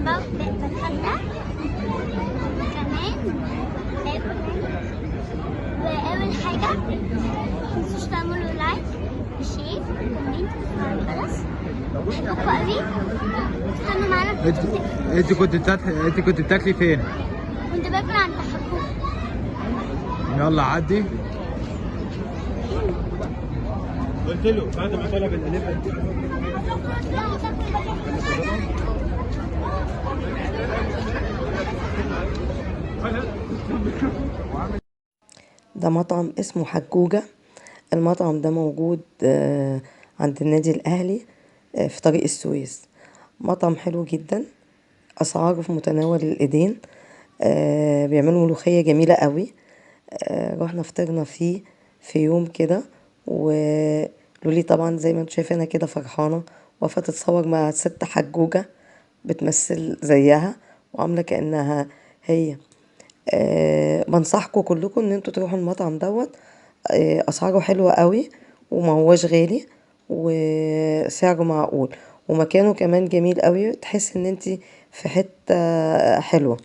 بتغدى كمان وأول حاجة متنسوش تعملوا لايك وشير وكومنت وتفعلوا الجرس. بحبكوا قوي، استنوا معانا في انت كنت بتاكلي فين؟ كنت باكل عند حكومة. يلا عدي. قلت له بعد ما طلب القلب ده مطعم اسمه حجوجة. المطعم ده موجود عند النادي الأهلي في طريق السويس. مطعم حلو جدا، أسعاره في متناول الإيدين. بيعملوا ملوخية جميلة قوي. رحنا فطرنا فيه في يوم كده، ولولي طبعا زي ما انتوا شايفينها كده فرحانة، وقفت تتصور مع ست حجوجة بتمثل زيها وعاملة كأنها هي. بنصحكم كلكم ان انتوا تروحوا المطعم دوت. اسعاره حلوة قوي وما هوش غالي وسعره معقول، ومكانه كمان جميل قوي، تحس ان انتي في حتة حلوة.